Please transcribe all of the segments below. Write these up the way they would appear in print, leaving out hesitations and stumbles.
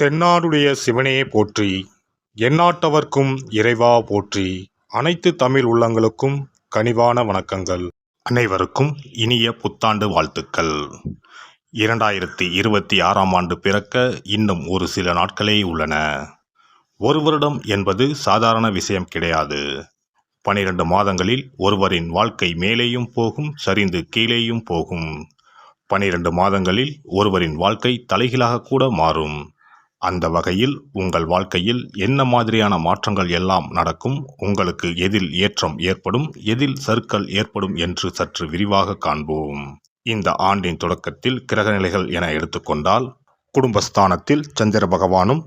தென்னாடுடைய சிவனே போற்றி, எந்நாட்டவர்க்கும் இறைவா போற்றி. அனைத்து தமிழ் உள்ளங்களுக்கும் கனிவான வணக்கங்கள். அனைவருக்கும் இனிய புத்தாண்டு வாழ்த்துக்கள். 2026ஆம் ஆண்டு பிறக்க இன்னும் ஒரு சில நாட்களே உள்ளன. ஒரு வருடம் என்பது சாதாரண விஷயம் கிடையாது. 12 மாதங்களில் ஒருவரின் வாழ்க்கை மேலேயும் போகும், சரிந்து கீழேயும் போகும். 12 மாதங்களில் ஒருவரின் வாழ்க்கை தலைகீழாக கூட மாறும். அந்த வகையில் உங்கள் வாழ்க்கையில் என்ன மாதிரியான மாற்றங்கள் எல்லாம் நடக்கும், உங்களுக்கு எதில் ஏற்றம் ஏற்படும், எதில் சறுக்கல் ஏற்படும் என்று சற்று விரிவாக காண்போம். இந்த ஆண்டின் தொடக்கத்தில் கிரகநிலைகள் என எடுத்துக்கொண்டால், குடும்பஸ்தானத்தில் சந்திர பகவானும்,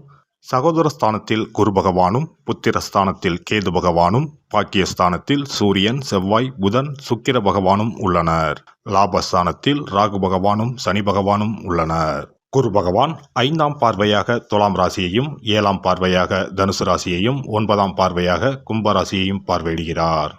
சகோதரஸ்தானத்தில் குரு பகவானும், புத்திரஸ்தானத்தில் கேது பகவானும், பாக்கியஸ்தானத்தில் சூரியன், செவ்வாய், புதன், சுக்கிர பகவானும் உள்ளனர். லாபஸ்தானத்தில் ராகு பகவானும், சனி பகவானும் உள்ளனர். குரு பகவான் 5ஆம் பார்வையாக துலாம் ராசியையும், 7ஆம் பார்வையாக தனுசு ராசியையும், 9ஆம் பார்வையாக கும்ப ராசியையும் பார்வையிடுகிறார்.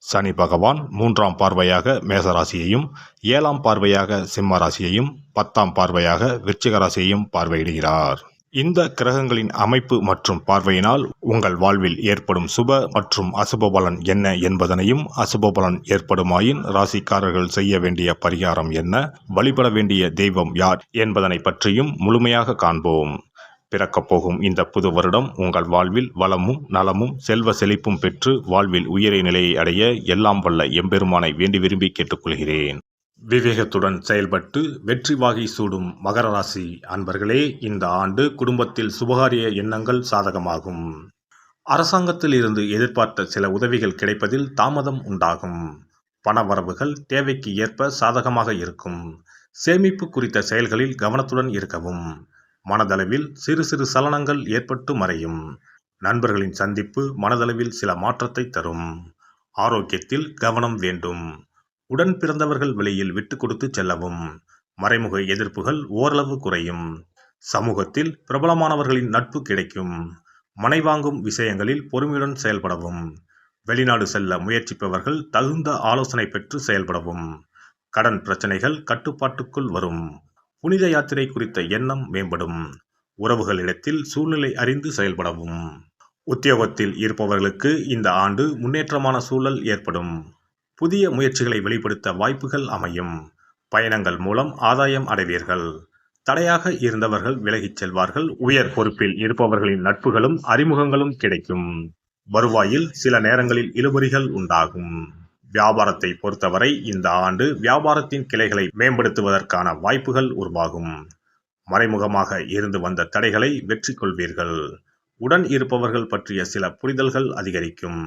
சனி பகவான் 3ஆம் பார்வையாக மேச ராசியையும், 7ஆம் பார்வையாக சிம்ம ராசியையும், 10ஆம் பார்வையாக விருச்சிக ராசியையும் பார்வையிடுகிறார். இந்த கிரகங்களின் அமைப்பு மற்றும் பார்வையினால் உங்கள் வாழ்வில் ஏற்படும் சுப மற்றும் அசுப பலன் என்ன என்பதனையும், அசுப பலன் ஏற்படுமாயின் ராசிக்காரர்கள் செய்ய வேண்டிய பரிகாரம் என்ன, வழிபட வேண்டிய தெய்வம் யார் என்பதனை பற்றியும் முழுமையாக காண்போம். பிறக்கப் போகும் இந்த புது வருடம் உங்கள் வாழ்வில் வளமும் நலமும் செல்வ செழிப்பும் பெற்று வாழ்வில் உயரிய நிலையை அடைய எல்லாம் வல்ல எம்பெருமானை வேண்டி விரும்பி கேட்டுக்கொள்கிறேன். விவேகத்துடன் செயல்பட்டு வெற்றி வாகை சூடும் மகர ராசி அன்பர்களே, இந்த ஆண்டு குடும்பத்தில் சுபகாரிய எண்ணங்கள் சாதகமாகும். அரசாங்கத்தில் இருந்து எதிர்பார்த்த சில உதவிகள் கிடைப்பதில் தாமதம் உண்டாகும். பண வரவுகள் தேவைக்கு ஏற்ப சாதகமாக இருக்கும். சேமிப்பு குறித்த செயல்களில் கவனத்துடன் இருக்கவும். மனதளவில் சிறு சிறு சலனங்கள் ஏற்பட்டு மறையும். நண்பர்களின் சந்திப்பு மனதளவில் சில மாற்றத்தை தரும். ஆரோக்கியத்தில் கவனம் வேண்டும். உடன் பிறந்தவர்கள் வெளியில் விட்டு கொடுத்து செல்லவும். மறைமுக எதிர்ப்புகள் ஓரளவு குறையும். சமூகத்தில் பிரபலமானவர்களின் நட்பு கிடைக்கும். மனை வாங்கும் விஷயங்களில் பொறுமையுடன் செயல்படவும். வெளிநாடு செல்ல முயற்சிப்பவர்கள் தகுந்த ஆலோசனை பெற்று செயல்படவும். கடன் பிரச்சனைகள் கட்டுப்பாட்டுக்குள் வரும். புனித யாத்திரை குறித்த எண்ணம் மேம்படும். உறவுகளிடத்தில் சூழ்நிலை அறிந்து செயல்படவும். உத்தியோகத்தில் இருப்பவர்களுக்கு இந்த ஆண்டு முன்னேற்றமான சூழல் ஏற்படும். புதிய முயற்சிகளை வெளிப்படுத்த வாய்ப்புகள் அமையும். பயணங்கள் மூலம் ஆதாயம் அடைவீர்கள். தடையாக இருந்தவர்கள் விலகிச் செல்வார்கள். உயர் பொறுப்பில் இருப்பவர்களின் நட்புகளும் அறிமுகங்களும் கிடைக்கும். வருவாயில் சில நேரங்களில் இழுபறிகள் உண்டாகும். வியாபாரத்தை பொறுத்தவரை இந்த ஆண்டு வியாபாரத்தின் கிளைகளை மேம்படுத்துவதற்கான வாய்ப்புகள் உருவாகும். மறைமுகமாக இருந்து வந்த தடைகளை வெற்றி கொள்வீர்கள். உடன் இருப்பவர்கள் பற்றிய சில புரிதல்கள் அதிகரிக்கும்.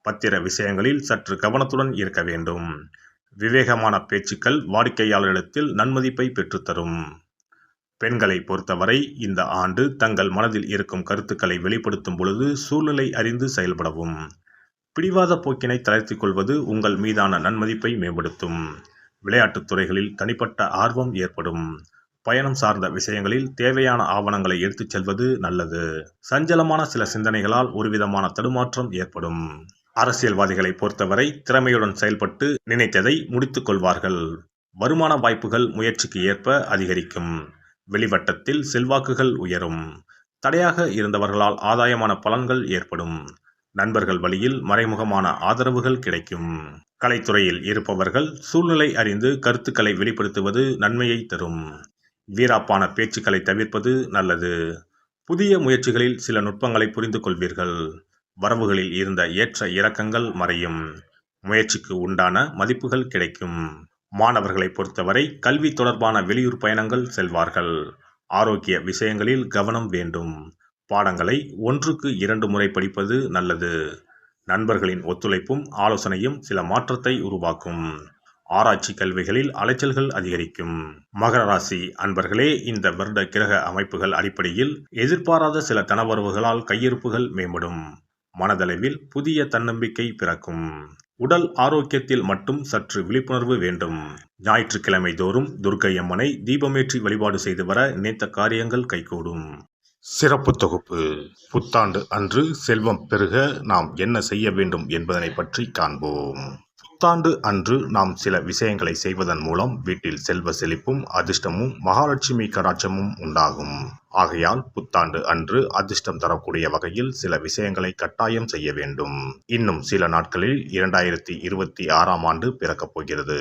பத்திர விஷயங்களில் சற்று கவனத்துடன் இருக்க வேண்டும். விவேகமான பேச்சுக்கள் வாடிக்கையாளரிடத்தில் நன்மதிப்பை பெற்றுத்தரும். பெண்களை பொறுத்தவரை இந்த ஆண்டு தங்கள் மனதில் இருக்கும் கருத்துக்களை வெளிப்படுத்தும் பொழுது சூழ்நிலை அறிந்து செயல்படவும். பிடிவாத போக்கினை தளர்த்திக் கொள்வது உங்கள் மீதான நன்மதிப்பை மேம்படுத்தும். விளையாட்டுத் துறைகளில் தனிப்பட்ட ஆர்வம் ஏற்படும். பயணம் சார்ந்த விஷயங்களில் தேவையான ஆவணங்களை எடுத்துச் செல்வது நல்லது. சஞ்சலமான சில சிந்தனைகளால் ஒருவிதமான தடுமாற்றம் ஏற்படும். அரசியல்வாதிகளை பொறுத்தவரை திறமையுடன் செயல்பட்டு நினைத்ததை முடித்துக் கொள்வார்கள். வருமான வாய்ப்புகள் முயற்சிக்கு ஏற்ப அதிகரிக்கும். வெளிவட்டத்தில் செல்வாக்குகள் உயரும். தடையாக இருந்தவர்களால் ஆதாயமான பலன்கள் ஏற்படும். நண்பர்கள் வழியில் மறைமுகமான ஆதரவுகள் கிடைக்கும். கலைத்துறையில் இருப்பவர்கள் சூழ்நிலை அறிந்து கருத்துக்களை வெளிப்படுத்துவது நன்மையை தரும். வீராப்பான பேச்சுக்களை தவிர்ப்பது நல்லது. புதிய முயற்சிகளில் சில நுட்பங்களை புரிந்து கொள்வீர்கள். வரவுகளில் இருந்த ஏற்ற இறக்கங்கள் மறையும். முயற்சிக்கு உண்டான மதிப்புகள் கிடைக்கும். மாணவர்களை பொறுத்தவரை கல்வி தொடர்பான வெளியூர் பயணங்கள் செல்வார்கள். ஆரோக்கிய விஷயங்களில் கவனம் வேண்டும். பாடங்களை 1க்கு 2 முறை படிப்பது நல்லது. நண்பர்களின் ஒத்துழைப்பும் ஆலோசனையும் சில மாற்றத்தை உருவாக்கும். ஆராய்ச்சி கல்விகளில் அலைச்சல்கள் அதிகரிக்கும். மகர ராசி அன்பர்களே, இந்த வருட கிரக அமைப்புகள் அடிப்படையில் எதிர்பாராத சில தனவரவுகளால் கையிருப்புகள் மேம்படும். மனதளவில் புதிய தன்னம்பிக்கை பிறக்கும். உடல் ஆரோக்கியத்தில் மட்டும் சற்று விழிப்புணர்வு வேண்டும். ஞாயிற்றுக்கிழமை தோறும் துர்க்கை அம்மனை தீபமேற்றி வழிபாடு செய்து வர நினைத்த காரியங்கள் கைகூடும். சிறப்பு தொகுப்பு. புத்தாண்டு அன்று செல்வம் பெருக நாம் என்ன செய்ய வேண்டும் என்பதனை பற்றி காண்போம். புத்தாண்டு அன்று நாம் சில விஷயங்களை செய்வதன் மூலம் வீட்டில் செல்வ செழிப்பும் அதிர்ஷ்டமும் மகாலட்சுமி கடாட்சமும் உண்டாகும். ஆகையால் புத்தாண்டு அன்று அதிர்ஷ்டம் தரக்கூடிய வகையில் சில விஷயங்களை கட்டாயம் செய்ய வேண்டும். இன்னும் சில நாட்களில் 2026ஆம் ஆண்டு பிறக்கப் போகிறது.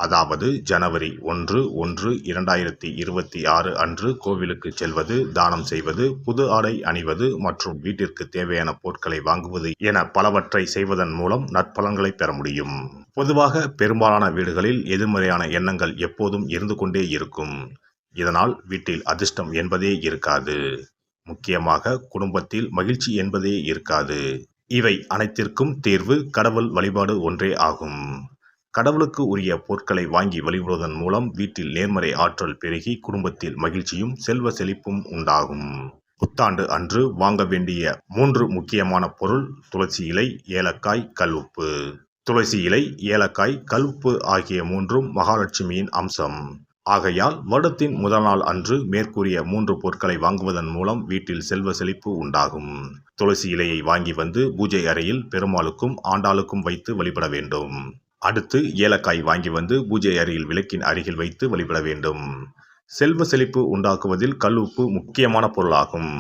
அதாவது ஜனவரி 1/1/2026 அன்று கோவிலுக்கு செல்வது, தானம் செய்வது, புது ஆடை அணிவது மற்றும் வீட்டிற்கு தேவையான பொருட்களை வாங்குவது என பலவற்றை செய்வதன் மூலம் நற்பலன்களை பெற முடியும். பொதுவாக பெரும்பாலான வீடுகளில் எதிர்மறையான எண்ணங்கள் எப்போதும் இருந்து கொண்டே இருக்கும். இதனால் வீட்டில் அதிர்ஷ்டம் என்பதே இருக்காது. முக்கியமாக குடும்பத்தில் மகிழ்ச்சி என்பதே இருக்காது. இவை அனைத்திற்கும் தீர்வு கடவுள் வழிபாடு ஒன்றே ஆகும். கடவுளுக்கு உரிய பொருட்களை வாங்கி வழிபடுவதன் மூலம் வீட்டில் நேர்மறை ஆற்றல் பெருகி குடும்பத்தில் மகிழ்ச்சியும் செல்வ செழிப்பும் உண்டாகும். புத்தாண்டு அன்று வாங்க வேண்டிய 3 முக்கியமான பொருள்: துளசி இலை, ஏலக்காய், கல்உப்பு. துளசி இலை, ஏலக்காய், கல்உப்பு ஆகிய 3ம் மகாலட்சுமியின் அம்சம். ஆகையால் வருடத்தின் முதல் நாள் அன்று மேற்கூறிய 3 பொருட்களை வாங்குவதன் மூலம் வீட்டில் செல்வ செழிப்பு உண்டாகும். துளசி இலையை வாங்கி வந்து பூஜை அறையில் பெருமாளுக்கும் ஆண்டாளுக்கும் வைத்து வழிபட வேண்டும். அடுத்து ஏலக்காய் வாங்கி வந்து பூஜை அறையில் விளக்கின் அருகில் வைத்து வழிபட வேண்டும். செல்வ செழிப்பு உண்டாக்குவதில் கல்உப்பு முக்கியமான பொருளாகும்.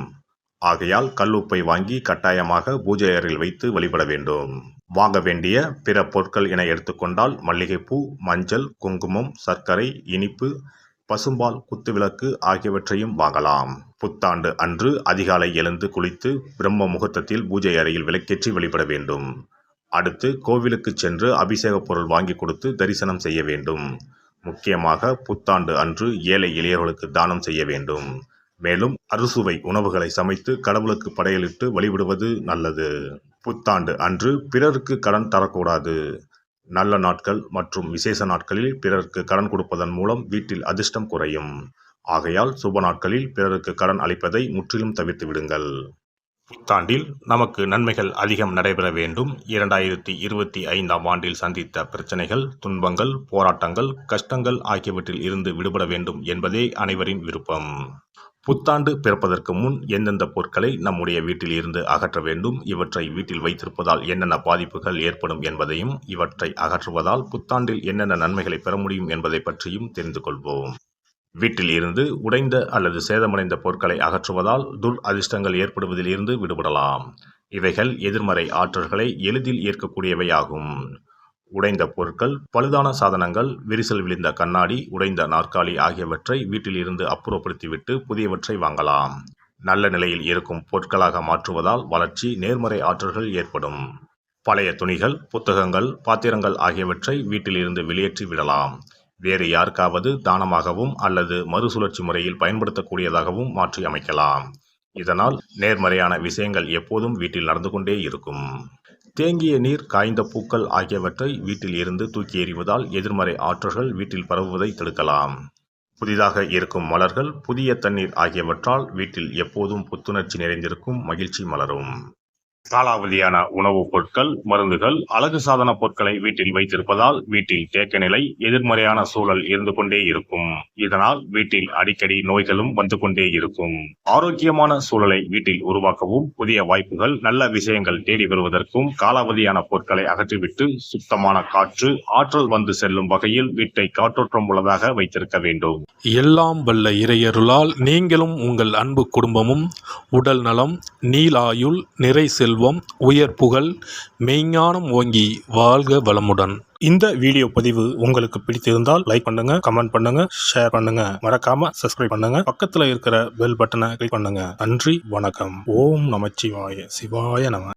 ஆகையால் கல்உப்பை வாங்கி கட்டாயமாக பூஜை அறையில் வைத்து வழிபட வேண்டும். வாங்க வேண்டிய பிற பொருட்கள் என எடுத்துக்கொண்டால் மல்லிகைப்பூ, மஞ்சள், குங்குமம், சர்க்கரை, இனிப்பு, பசும்பால், குத்துவிளக்கு ஆகியவற்றையும் வாங்கலாம். புத்தாண்டு அன்று அதிகாலை எழுந்து குளித்து பிரம்ம முகூர்த்தத்தில் பூஜை அறையில் விளக்கேற்றி வழிபட வேண்டும். அடுத்து கோவிலுக்கு சென்று அபிஷேக பொருள் வாங்கி கொடுத்து தரிசனம் செய்ய வேண்டும். முக்கியமாக புத்தாண்டு அன்று ஏழை எளியவர்களுக்கு தானம் செய்ய வேண்டும். மேலும் அறுசுவை உணவுகளை சமைத்து கடவுளுக்கு படையலிட்டு வழிபடுவது நல்லது. புத்தாண்டு அன்று பிறருக்கு கடன் தரக்கூடாது. நல்ல நாட்கள் மற்றும் விசேஷ நாட்களில் பிறருக்கு கடன் கொடுப்பதன் மூலம் வீட்டில் அதிர்ஷ்டம் குறையும். ஆகையால் சுப நாட்களில் பிறருக்கு கடன் அளிப்பதை முற்றிலும் தவிர்த்து விடுங்கள். புத்தாண்டில் நமக்கு நன்மைகள் அதிகம் நடைபெற வேண்டும். 2025ஆம் ஆண்டில் சந்தித்த பிரச்சனைகள், துன்பங்கள், போராட்டங்கள், கஷ்டங்கள் ஆகியவற்றில் இருந்து விடுபட வேண்டும் என்பதே அனைவரின் விருப்பம். புத்தாண்டு பிறப்பதற்கு முன் எந்தெந்த பொருட்களை நம்முடைய வீட்டில் இருந்து அகற்ற வேண்டும், இவற்றை வீட்டில் வைத்திருப்பதால் என்னென்ன பாதிப்புகள் ஏற்படும் என்பதையும், இவற்றை அகற்றுவதால் புத்தாண்டில் என்னென்ன நன்மைகளை பெற முடியும் என்பதை பற்றியும் தெரிந்து கொள்வோம். வீட்டில் இருந்து உடைந்த அல்லது சேதமடைந்த பொருட்களை அகற்றுவதால் துர் அதிர்ஷ்டங்கள் ஏற்படுவதில் இருந்து விடுபடலாம். இவைகள் எதிர்மறை ஆற்றல்களை எளிதில் ஏற்கக்கூடியவையாகும். உடைந்த பொருட்கள், பழுதான சாதனங்கள், விரிசல் விழுந்த கண்ணாடி, உடைந்த நாற்காலி ஆகியவற்றை வீட்டில் இருந்து அப்புறப்படுத்திவிட்டு புதியவற்றை வாங்கலாம். நல்ல நிலையில் இருக்கும் பொருட்களாக மாற்றுவதால் வளர்ச்சி, நேர்மறை ஆற்றல்கள் ஏற்படும். பழைய துணிகள், புத்தகங்கள், பாத்திரங்கள் ஆகியவற்றை வீட்டில் இருந்து வெளியேற்றி விடலாம். வேறு யாருக்காவது தானமாகவும் அல்லது மறுசுழற்சி முறையில் பயன்படுத்தக்கூடியதாகவும் மாற்றி அமைக்கலாம். இதனால் நேர்மறையான விஷயங்கள் எப்போதும் வீட்டில் நடந்து கொண்டே இருக்கும். தேங்கிய நீர், காய்ந்த பூக்கள் ஆகியவற்றை வீட்டில் இருந்து தூக்கி எறிவதால் எதிர்மறை ஆற்றல்கள் வீட்டில் பரவுவதை தடுக்கலாம். புதிதாக இருக்கும் மலர்கள், புதிய தண்ணீர் ஆகியவற்றால் வீட்டில் எப்போதும் புத்துணர்ச்சி நிறைந்திருக்கும், மகிழ்ச்சி மலரும். காலாவதியான உணவுப் பொருட்கள், மருந்துகள், அழகு சாதன பொருட்களை வீட்டில் வைத்திருப்பதால் வீட்டில் தேக்க நிலை, எதிர்மறையான சூழல் இருந்து கொண்டே இருக்கும். இதனால் வீட்டில் அடிக்கடி நோய்களும் வந்து கொண்டே இருக்கும். ஆரோக்கியமான சூழலை வீட்டில் உருவாக்கவும், புதிய வாய்ப்புகள், நல்ல விஷயங்கள் தேடி வருவதற்கும் காலாவதியான பொருட்களை அகற்றிவிட்டு சுத்தமான காற்று, ஆற்றல் வந்து செல்லும் வகையில் வீட்டை காற்றோட்டம் உள்ளதாக வைத்திருக்க வேண்டும். எல்லாம் வல்ல இறையருளால் நீங்களும் உங்கள் அன்பு குடும்பமும் உடல் நலம், நீலாயுள், நிறை செல்வம், உயர் புகழ், மெய்ஞானம் ஓங்கி வாழ்க வளமுடன். இந்த வீடியோ பதிவு உங்களுக்கு பிடித்திருந்தால் லைக் பண்ணுங்க, கமெண்ட் பண்ணுங்க, ஷேர் பண்ணுங்க, மறக்காம சப்ஸ்கிரைப் பண்ணுங்க, பக்கத்துல இருக்கிற பெல் பட்டனை கிளிக் பண்ணுங்க. நன்றி, வணக்கம். ஓம் நமச்சிவாய. சிவாய நம.